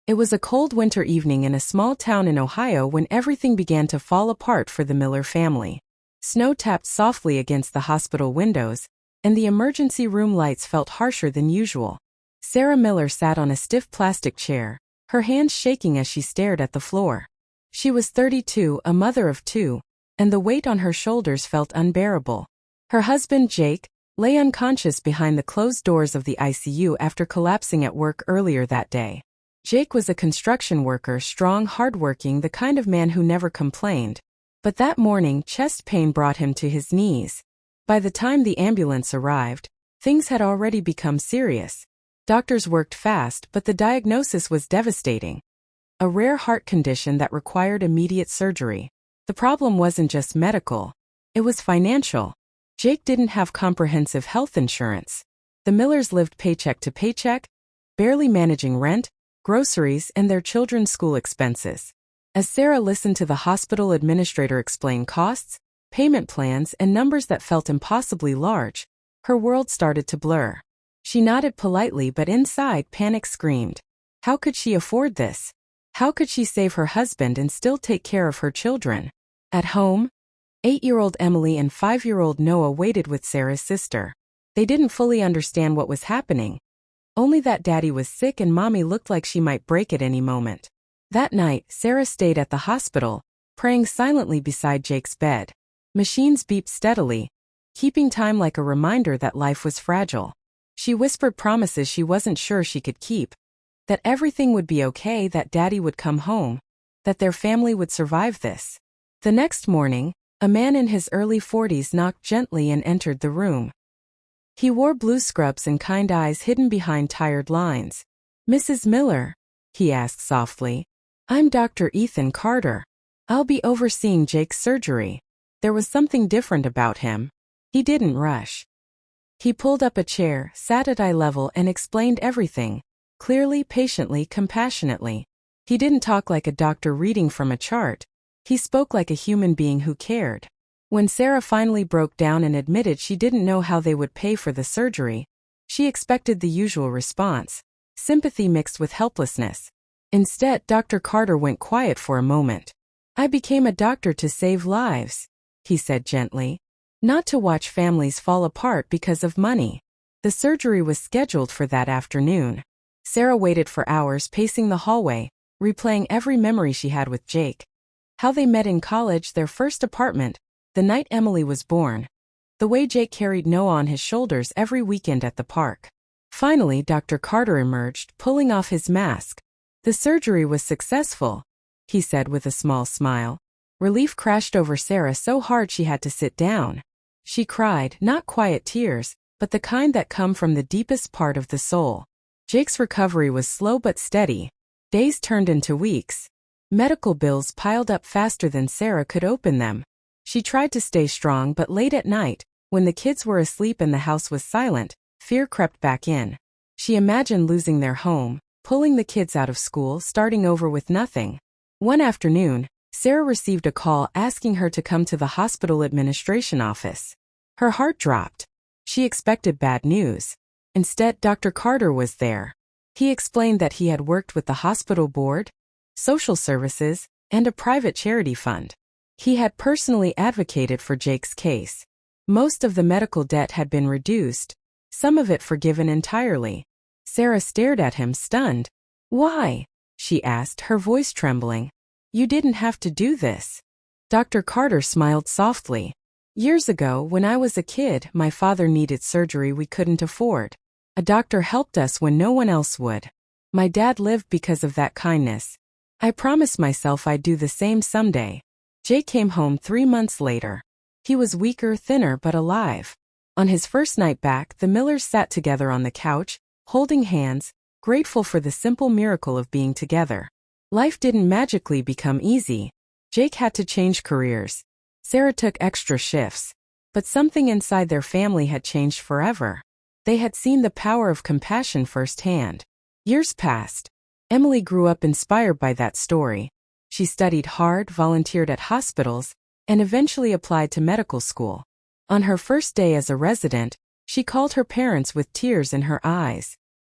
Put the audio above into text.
It was a cold winter evening in a small town in Ohio when everything began to fall apart for the Miller family. Snow tapped softly against the hospital windows, and the emergency room lights felt harsher than usual. Sarah Miller sat on a stiff plastic chair, her hands shaking as she stared at the floor. She was 32, a mother of two, and the weight on her shoulders felt unbearable. Her husband, Jake, lay unconscious behind the closed doors of the ICU after collapsing at work earlier that day. Jake was a construction worker, strong, hardworking, the kind of man who never complained. But that morning, chest pain brought him to his knees. By the time the ambulance arrived, things had already become serious. Doctors worked fast, but the diagnosis was devastating. A rare heart condition that required immediate surgery. The problem wasn't just medical. It was financial. Jake didn't have comprehensive health insurance. The Millers lived paycheck to paycheck, barely managing rent, groceries, and their children's school expenses. As Sarah listened to the hospital administrator explain costs, payment plans, and numbers that felt impossibly large, her world started to blur. She nodded politely, but inside panic screamed. How could she afford this? How could she save her husband and still take care of her children? At home, 8-year-old Emily and 5-year-old Noah waited with Sarah's sister. They didn't fully understand what was happening. Only that Daddy was sick and Mommy looked like she might break at any moment. That night, Sarah stayed at the hospital, praying silently beside Jake's bed. Machines beeped steadily, keeping time like a reminder that life was fragile. She whispered promises she wasn't sure she could keep. That everything would be okay, that Daddy would come home, that their family would survive this. The next morning, a man in his early 40s knocked gently and entered the room. He wore blue scrubs and kind eyes hidden behind tired lines. "Mrs. Miller?" he asked softly. "I'm Dr. Ethan Carter. I'll be overseeing Jake's surgery." There was something different about him. He didn't rush. He pulled up a chair, sat at eye level, and explained everything, clearly, patiently, compassionately. He didn't talk like a doctor reading from a chart. He spoke like a human being who cared. When Sarah finally broke down and admitted she didn't know how they would pay for the surgery, she expected the usual response, sympathy mixed with helplessness. Instead, Dr. Carter went quiet for a moment. "I became a doctor to save lives," he said gently. "Not to watch families fall apart because of money." The surgery was scheduled for that afternoon. Sarah waited for hours, pacing the hallway, replaying every memory she had with Jake. How they met in college, their first apartment, the night Emily was born. The way Jake carried Noah on his shoulders every weekend at the park. Finally, Dr. Carter emerged, pulling off his mask. "The surgery was successful," he said with a small smile. Relief crashed over Sarah so hard she had to sit down. She cried, not quiet tears, but the kind that come from the deepest part of the soul. Jake's recovery was slow but steady. Days turned into weeks. Medical bills piled up faster than Sarah could open them. She tried to stay strong, but late at night, when the kids were asleep and the house was silent, fear crept back in. She imagined losing their home, pulling the kids out of school, starting over with nothing. One afternoon, Sarah received a call asking her to come to the hospital administration office. Her heart dropped. She expected bad news. Instead, Dr. Carter was there. He explained that he had worked with the hospital board, social services, and a private charity fund. He had personally advocated for Jake's case. Most of the medical debt had been reduced, some of it forgiven entirely. Sarah stared at him, stunned. "Why?" she asked, her voice trembling. "You didn't have to do this." Dr. Carter smiled softly. "Years ago, when I was a kid, my father needed surgery we couldn't afford. A doctor helped us when no one else would. My dad lived because of that kindness. I promised myself I'd do the same someday." Jake came home 3 months later. He was weaker, thinner, but alive. On his first night back, the Millers sat together on the couch, holding hands, grateful for the simple miracle of being together. Life didn't magically become easy. Jake had to change careers. Sarah took extra shifts. But something inside their family had changed forever. They had seen the power of compassion firsthand. Years passed. Emily grew up inspired by that story. She studied hard, volunteered at hospitals, and eventually applied to medical school. On her first day as a resident, she called her parents with tears in her eyes.